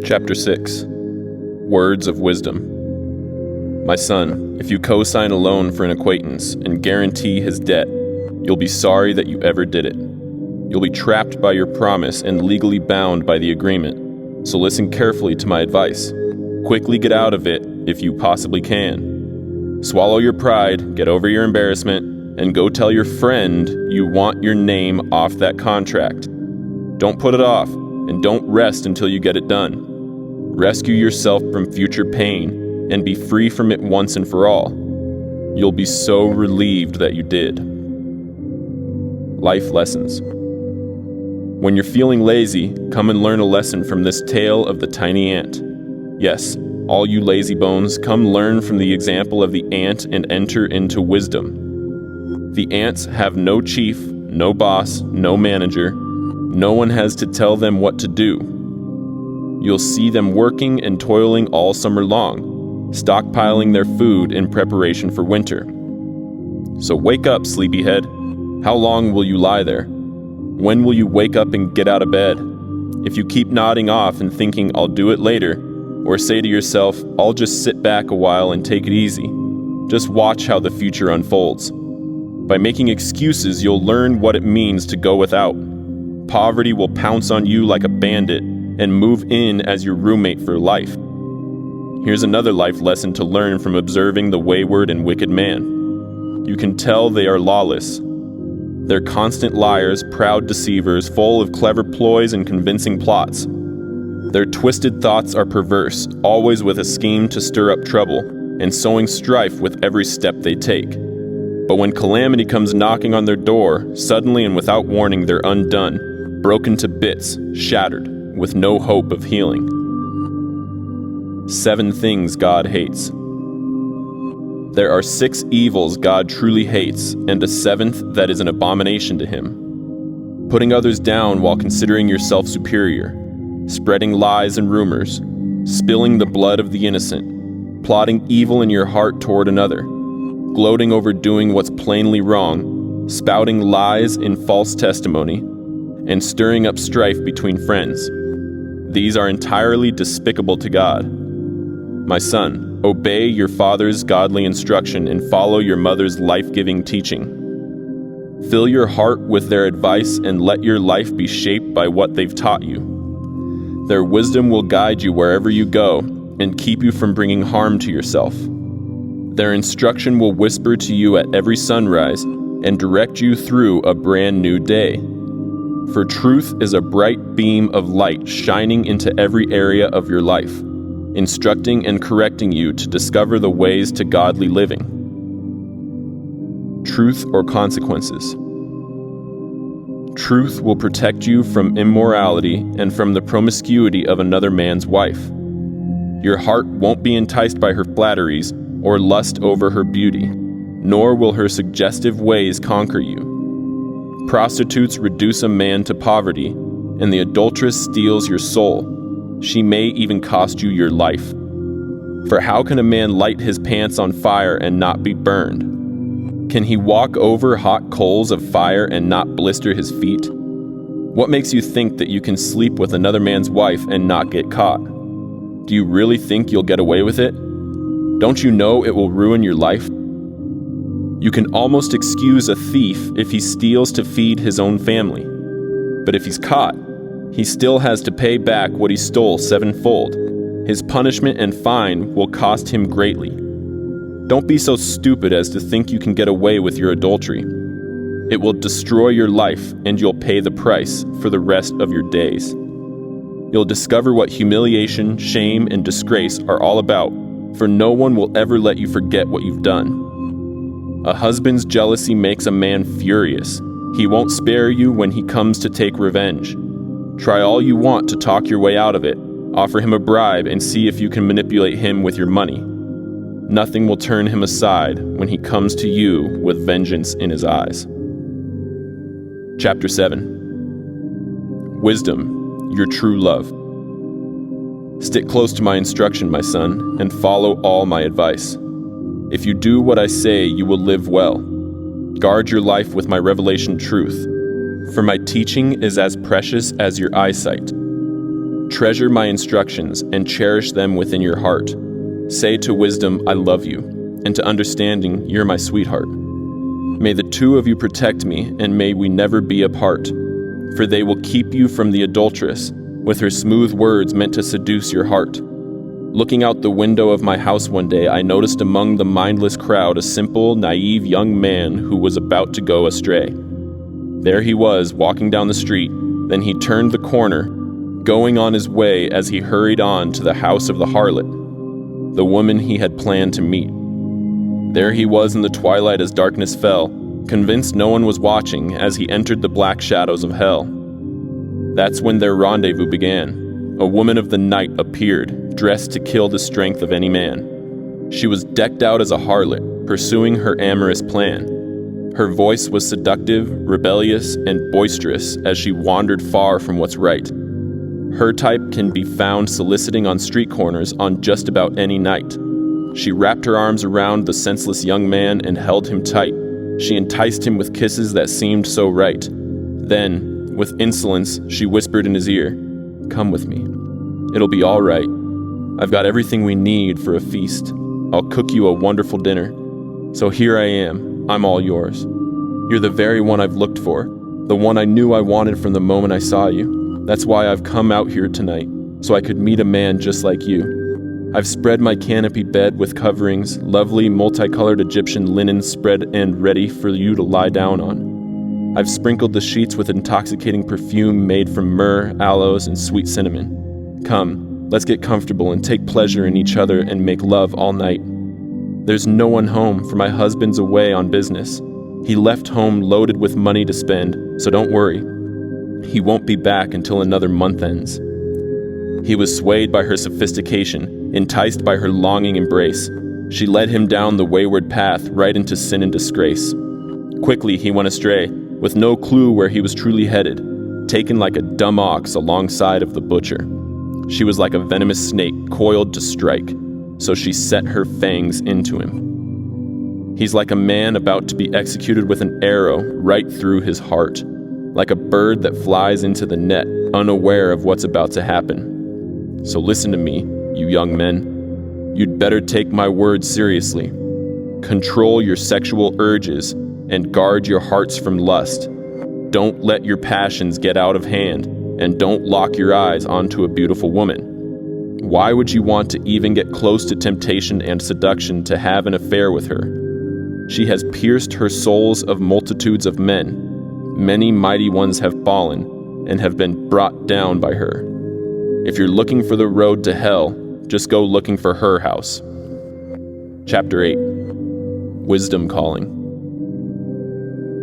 Chapter 6. Words of Wisdom. My son, if you co-sign a loan for an acquaintance and guarantee his debt, you'll be sorry that you ever did it. You'll be trapped by your promise and legally bound by the agreement. So listen carefully to my advice. Quickly get out of it if you possibly can. Swallow your pride, get over your embarrassment, and go tell your friend you want your name off that contract. Don't put it off, and don't rest until you get it done. Rescue yourself from future pain and be free from it once and for all. You'll be so relieved that you did. Life lessons. When you're feeling lazy, come and learn a lesson from this tale of the tiny ant. Yes, all you lazy bones, come learn from the example of the ant and enter into wisdom. The ants have no chief, no boss, no manager. No one has to tell them what to do. You'll see them working and toiling all summer long, stockpiling their food in preparation for winter. So wake up, sleepyhead. How long will you lie there? When will you wake up and get out of bed? If you keep nodding off and thinking I'll do it later, or say to yourself, I'll just sit back a while and take it easy, just watch how the future unfolds. By making excuses, you'll learn what it means to go without. Poverty will pounce on you like a bandit and move in as your roommate for life. Here's another life lesson to learn from observing the wayward and wicked man. You can tell they are lawless. They're constant liars, proud deceivers, full of clever ploys and convincing plots. Their twisted thoughts are perverse, always with a scheme to stir up trouble, and sowing strife with every step they take. But when calamity comes knocking on their door, suddenly and without warning they're undone, broken to bits, shattered, with no hope of healing. 7 things God hates. There are 6 evils God truly hates, and a 7th that is an abomination to him. Putting others down while considering yourself superior, spreading lies and rumors, spilling the blood of the innocent, plotting evil in your heart toward another, gloating over doing what's plainly wrong, spouting lies in false testimony, and stirring up strife between friends. These are entirely despicable to God. My son, obey your father's godly instruction and follow your mother's life-giving teaching. Fill your heart with their advice and let your life be shaped by what they've taught you. Their wisdom will guide you wherever you go and keep you from bringing harm to yourself. Their instruction will whisper to you at every sunrise and direct you through a brand new day. For truth is a bright beam of light shining into every area of your life, instructing and correcting you to discover the ways to godly living. Truth or consequences. Truth will protect you from immorality and from the promiscuity of another man's wife. Your heart won't be enticed by her flatteries or lust over her beauty, nor will her suggestive ways conquer you. Prostitutes reduce a man to poverty, and the adulteress steals your soul. She may even cost you your life. For how can a man light his pants on fire and not be burned? Can he walk over hot coals of fire and not blister his feet? What makes you think that you can sleep with another man's wife and not get caught? Do you really think you'll get away with it? Don't you know it will ruin your life? You can almost excuse a thief if he steals to feed his own family. But if he's caught, he still has to pay back what he stole 7-fold. His punishment and fine will cost him greatly. Don't be so stupid as to think you can get away with your adultery. It will destroy your life, and you'll pay the price for the rest of your days. You'll discover what humiliation, shame, and disgrace are all about, for no one will ever let you forget what you've done. A husband's jealousy makes a man furious. He won't spare you when he comes to take revenge. Try all you want to talk your way out of it. Offer him a bribe and see if you can manipulate him with your money. Nothing will turn him aside when he comes to you with vengeance in his eyes. Chapter 7. Wisdom, your true love. Stick close to my instruction, my son, and follow all my advice. If you do what I say, you will live well. Guard your life with my revelation truth, for my teaching is as precious as your eyesight. Treasure my instructions and cherish them within your heart. Say to wisdom, I love you, and to understanding, you're my sweetheart. May the two of you protect me, and may we never be apart. For they will keep you from the adulteress, with her smooth words meant to seduce your heart. Looking out the window of my house one day, I noticed among the mindless crowd a simple, naive young man who was about to go astray. There he was, walking down the street. Then he turned the corner, going on his way as he hurried on to the house of the harlot, the woman he had planned to meet. There he was in the twilight as darkness fell, convinced no one was watching as he entered the black shadows of hell. That's when their rendezvous began. A woman of the night appeared, dressed to kill the strength of any man. She was decked out as a harlot, pursuing her amorous plan. Her voice was seductive, rebellious, and boisterous as she wandered far from what's right. Her type can be found soliciting on street corners on just about any night. She wrapped her arms around the senseless young man and held him tight. She enticed him with kisses that seemed so right. Then, with insolence, she whispered in his ear, "Come with me. It'll be all right. I've got everything we need for a feast. I'll cook you a wonderful dinner. So here I am. I'm all yours. You're the very one I've looked for, the one I knew I wanted from the moment I saw you. That's why I've come out here tonight, so I could meet a man just like you. I've spread my canopy bed with coverings, lovely multicolored Egyptian linen spread and ready for you to lie down on. I've sprinkled the sheets with intoxicating perfume made from myrrh, aloes, and sweet cinnamon. Come, let's get comfortable and take pleasure in each other and make love all night. There's no one home, for my husband's away on business. He left home loaded with money to spend, so don't worry. He won't be back until another month ends." He was swayed by her sophistication, enticed by her longing embrace. She led him down the wayward path right into sin and disgrace. Quickly he went astray, with no clue where he was truly headed, taken like a dumb ox alongside of the butcher. She was like a venomous snake coiled to strike, so she set her fangs into him. He's like a man about to be executed with an arrow right through his heart, like a bird that flies into the net, unaware of what's about to happen. So listen to me, you young men. You'd better take my words seriously. Control your sexual urges and guard your hearts from lust. Don't let your passions get out of hand, and don't lock your eyes onto a beautiful woman. Why would you want to even get close to temptation and seduction to have an affair with her? She has pierced her souls of multitudes of men. Many mighty ones have fallen and have been brought down by her. If you're looking for the road to hell, just go looking for her house. Chapter 8. Wisdom Calling.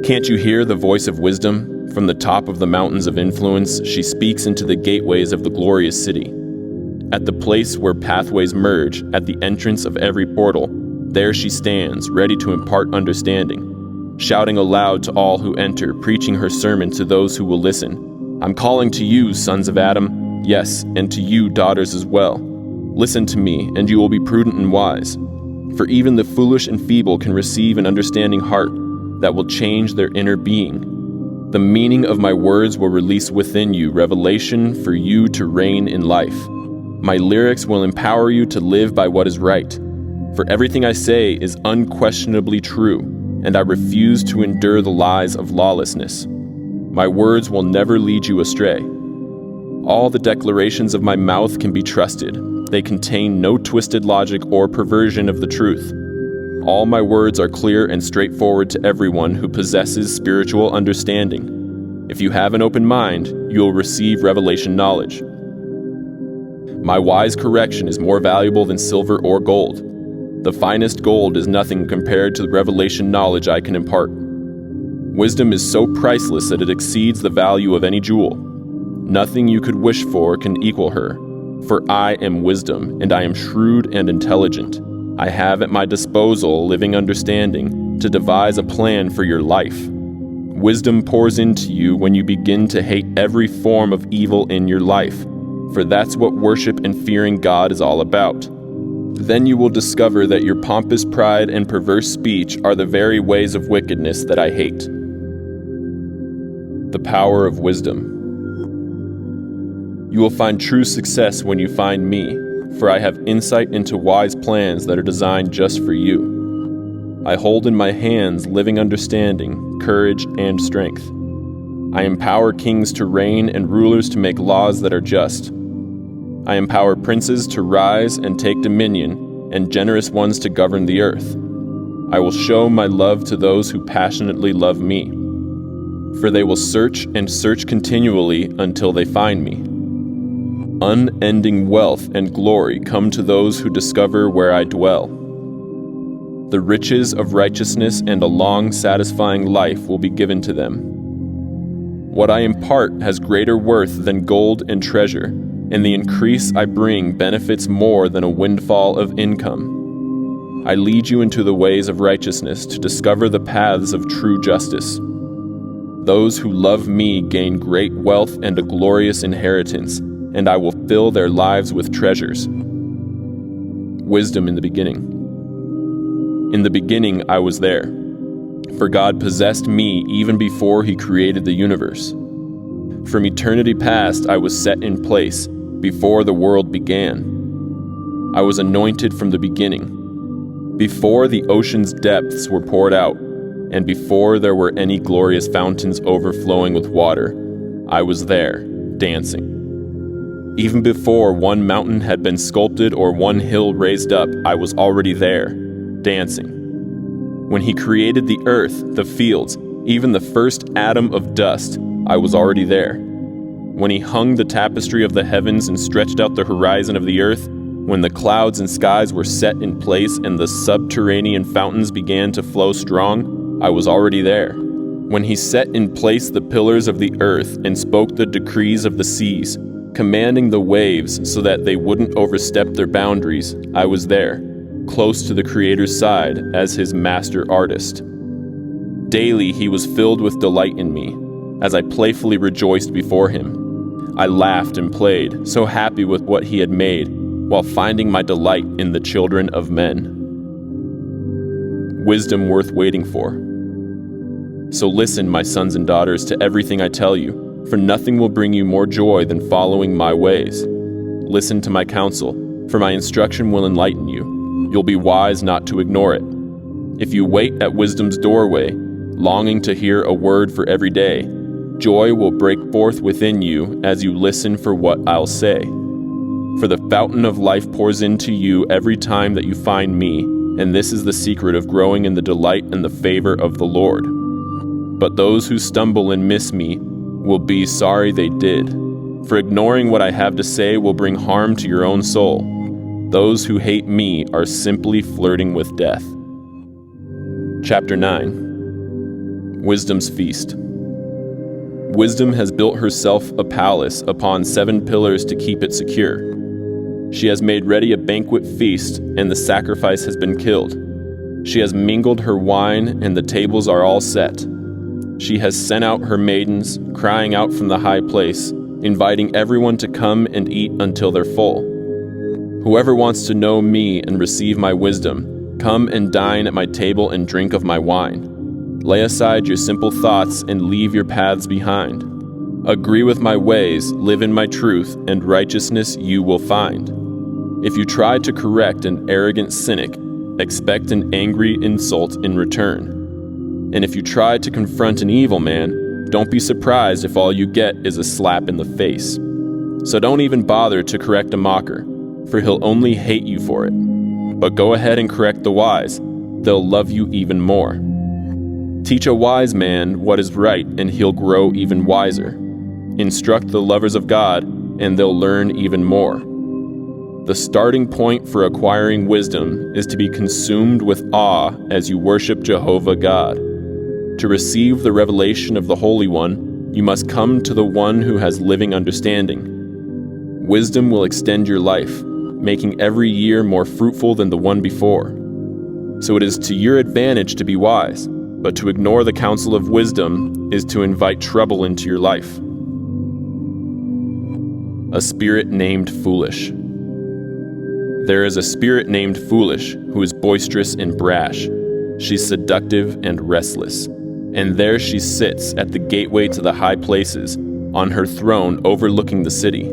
Can't you hear the voice of wisdom? From the top of the mountains of influence, she speaks into the gateways of the glorious city. At the place where pathways merge, at the entrance of every portal, there she stands, ready to impart understanding, shouting aloud to all who enter, preaching her sermon to those who will listen. I'm calling to you, sons of Adam, yes, and to you, daughters as well. Listen to me, and you will be prudent and wise. For even the foolish and feeble can receive an understanding heart that will change their inner being. The meaning of my words will release within you revelation for you to reign in life. My lyrics will empower you to live by what is right. For everything I say is unquestionably true, and I refuse to endure the lies of lawlessness. My words will never lead you astray. All the declarations of my mouth can be trusted. They contain no twisted logic or perversion of the truth. All my words are clear and straightforward to everyone who possesses spiritual understanding. If you have an open mind, you will receive revelation knowledge. My wise correction is more valuable than silver or gold. The finest gold is nothing compared to the revelation knowledge I can impart. Wisdom is so priceless that it exceeds the value of any jewel. Nothing you could wish for can equal her. For I am wisdom, and I am shrewd and intelligent. I have at my disposal living understanding to devise a plan for your life. Wisdom pours into you when you begin to hate every form of evil in your life, for that's what worship and fearing God is all about. Then you will discover that your pompous pride and perverse speech are the very ways of wickedness that I hate. The power of wisdom. You will find true success when you find me, for I have insight into wise plans that are designed just for you. I hold in my hands living understanding, courage, and strength. I empower kings to reign and rulers to make laws that are just. I empower princes to rise and take dominion, and generous ones to govern the earth. I will show my love to those who passionately love me, for they will search and search continually until they find me. Unending wealth and glory come to those who discover where I dwell. The riches of righteousness and a long, satisfying life will be given to them. What I impart has greater worth than gold and treasure, and the increase I bring benefits more than a windfall of income. I lead you into the ways of righteousness to discover the paths of true justice. Those who love me gain great wealth and a glorious inheritance, and I will fill their lives with treasures. Wisdom in the beginning. In the beginning I was there, for God possessed me even before He created the universe. From eternity past I was set in place, before the world began. I was anointed from the beginning, before the ocean's depths were poured out, and before there were any glorious fountains overflowing with water. I was there, dancing. Even before one mountain had been sculpted or one hill raised up, I was already there, dancing. When He created the earth, the fields, even the first atom of dust, I was already there. When He hung the tapestry of the heavens and stretched out the horizon of the earth, when the clouds and skies were set in place and the subterranean fountains began to flow strong, I was already there. When He set in place the pillars of the earth and spoke the decrees of the seas, commanding the waves so that they wouldn't overstep their boundaries, I was there, close to the Creator's side as His master artist. Daily He was filled with delight in me, as I playfully rejoiced before Him. I laughed and played, so happy with what He had made, while finding my delight in the children of men. Wisdom worth waiting for. So listen, my sons and daughters, to everything I tell you, for nothing will bring you more joy than following my ways. Listen to my counsel, for my instruction will enlighten you. You'll be wise not to ignore it. If you wait at wisdom's doorway, longing to hear a word for every day, joy will break forth within you as you listen for what I'll say. For the fountain of life pours into you every time that you find me, and this is the secret of growing in the delight and the favor of the Lord. But those who stumble and miss me will be sorry they did, for ignoring what I have to say will bring harm to your own soul. Those who hate me are simply flirting with death. Chapter 9. Wisdom's Feast. Wisdom has built herself a palace upon 7 pillars to keep it secure. She has made ready a banquet feast, and the sacrifice has been killed. She has mingled her wine, and the tables are all set. She has sent out her maidens, crying out from the high place, inviting everyone to come and eat until they're full. Whoever wants to know me and receive my wisdom, come and dine at my table and drink of my wine. Lay aside your simple thoughts and leave your paths behind. Agree with my ways, live in my truth, and righteousness you will find. If you try to correct an arrogant cynic, expect an angry insult in return. And if you try to confront an evil man, don't be surprised if all you get is a slap in the face. So don't even bother to correct a mocker, for he'll only hate you for it. But go ahead and correct the wise, they'll love you even more. Teach a wise man what is right, and he'll grow even wiser. Instruct the lovers of God, and they'll learn even more. The starting point for acquiring wisdom is to be consumed with awe as you worship Jehovah God. To receive the revelation of the Holy One, you must come to the one who has living understanding. Wisdom will extend your life, making every year more fruitful than the one before. So it is to your advantage to be wise, but to ignore the counsel of wisdom is to invite trouble into your life. A spirit named foolish. There is a spirit named foolish who is boisterous and brash. She's seductive and restless. And there she sits at the gateway to the high places, on her throne overlooking the city.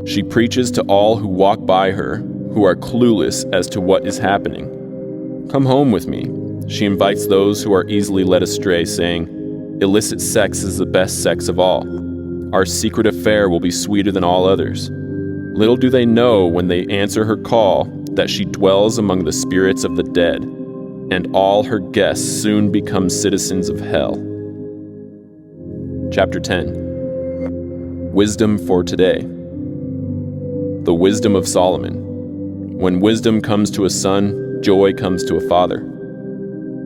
She preaches to all who walk by her, who are clueless as to what is happening. Come home with me. She invites those who are easily led astray, saying, illicit sex is the best sex of all. Our secret affair will be sweeter than all others. Little do they know when they answer her call that she dwells among the spirits of the dead, and all her guests soon become citizens of hell. Chapter 10. Wisdom for today. The wisdom of Solomon. When wisdom comes to a son, joy comes to a father.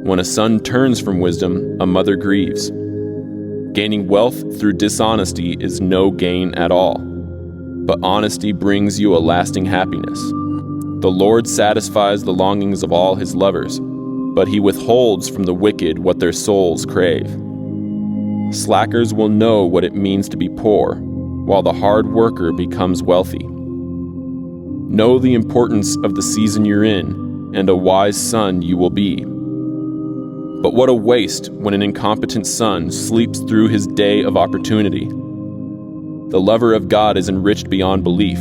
When a son turns from wisdom, a mother grieves. Gaining wealth through dishonesty is no gain at all, but honesty brings you a lasting happiness. The Lord satisfies the longings of all his lovers, but he withholds from the wicked what their souls crave. Slackers will know what it means to be poor, while the hard worker becomes wealthy. Know the importance of the season you're in, and a wise son you will be. But what a waste when an incompetent son sleeps through his day of opportunity. The lover of God is enriched beyond belief,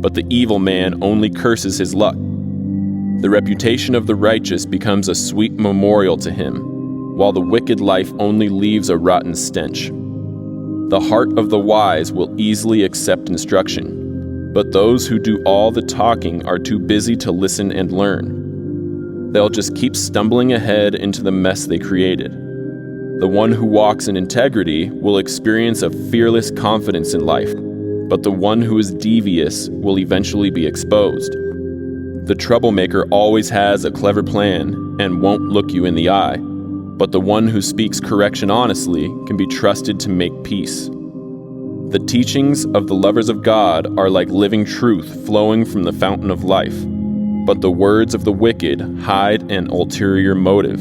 but the evil man only curses his luck. The reputation of the righteous becomes a sweet memorial to him, while the wicked life only leaves a rotten stench. The heart of the wise will easily accept instruction, but those who do all the talking are too busy to listen and learn. They'll just keep stumbling ahead into the mess they created. The one who walks in integrity will experience a fearless confidence in life, but the one who is devious will eventually be exposed. The troublemaker always has a clever plan and won't look you in the eye, but the one who speaks correction honestly can be trusted to make peace. The teachings of the lovers of God are like living truth flowing from the fountain of life, but the words of the wicked hide an ulterior motive.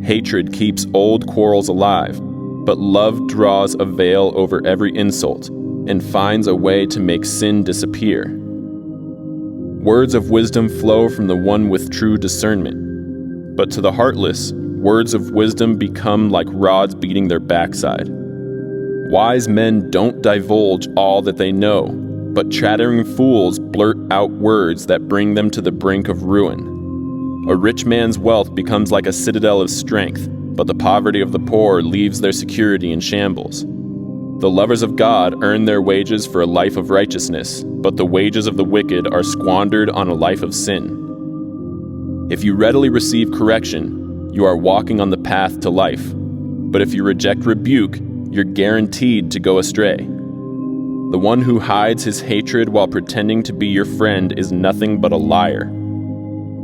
Hatred keeps old quarrels alive, but love draws a veil over every insult and finds a way to make sin disappear. Words of wisdom flow from the one with true discernment, but to the heartless, words of wisdom become like rods beating their backside. Wise men don't divulge all that they know, but chattering fools blurt out words that bring them to the brink of ruin. A rich man's wealth becomes like a citadel of strength, but the poverty of the poor leaves their security in shambles. The lovers of God earn their wages for a life of righteousness, but the wages of the wicked are squandered on a life of sin. If you readily receive correction, you are walking on the path to life, but if you reject rebuke, you're guaranteed to go astray. The one who hides his hatred while pretending to be your friend is nothing but a liar.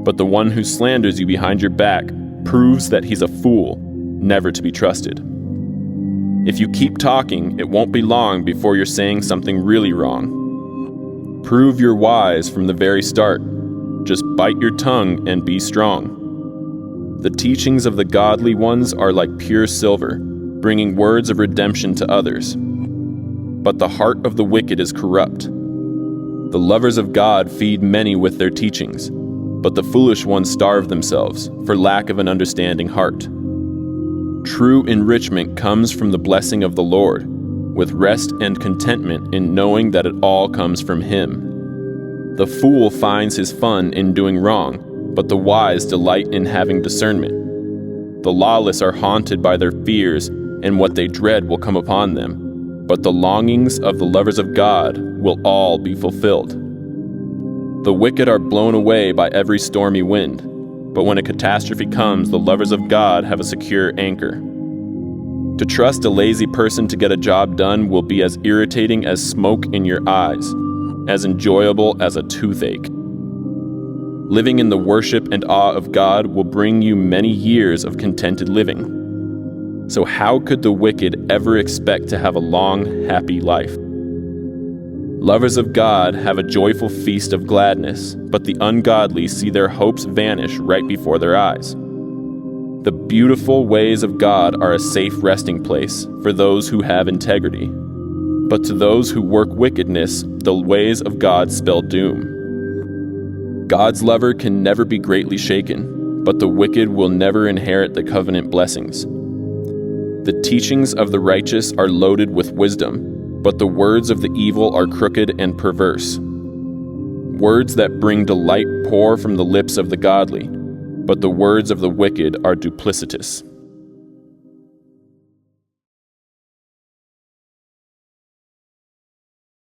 But the one who slanders you behind your back proves that he's a fool, never to be trusted. If you keep talking, it won't be long before you're saying something really wrong. Prove you're wise from the very start. Just bite your tongue and be strong. The teachings of the godly ones are like pure silver, bringing words of redemption to others. But the heart of the wicked is corrupt. The lovers of God feed many with their teachings, but the foolish ones starve themselves for lack of an understanding heart. True enrichment comes from the blessing of the Lord, with rest and contentment in knowing that it all comes from Him. The fool finds his fun in doing wrong, but the wise delight in having discernment. The lawless are haunted by their fears, and what they dread will come upon them. But the longings of the lovers of God will all be fulfilled. The wicked are blown away by every stormy wind, but when a catastrophe comes, the lovers of God have a secure anchor. To trust a lazy person to get a job done will be as irritating as smoke in your eyes, as enjoyable as a toothache. Living in the worship and awe of God will bring you many years of contented living. So how could the wicked ever expect to have a long, happy life? Lovers of God have a joyful feast of gladness, but the ungodly see their hopes vanish right before their eyes. The beautiful ways of God are a safe resting place for those who have integrity, but to those who work wickedness, the ways of God spell doom. God's lover can never be greatly shaken, but the wicked will never inherit the covenant blessings. The teachings of the righteous are loaded with wisdom, but the words of the evil are crooked and perverse. Words that bring delight pour from the lips of the godly, but the words of the wicked are duplicitous.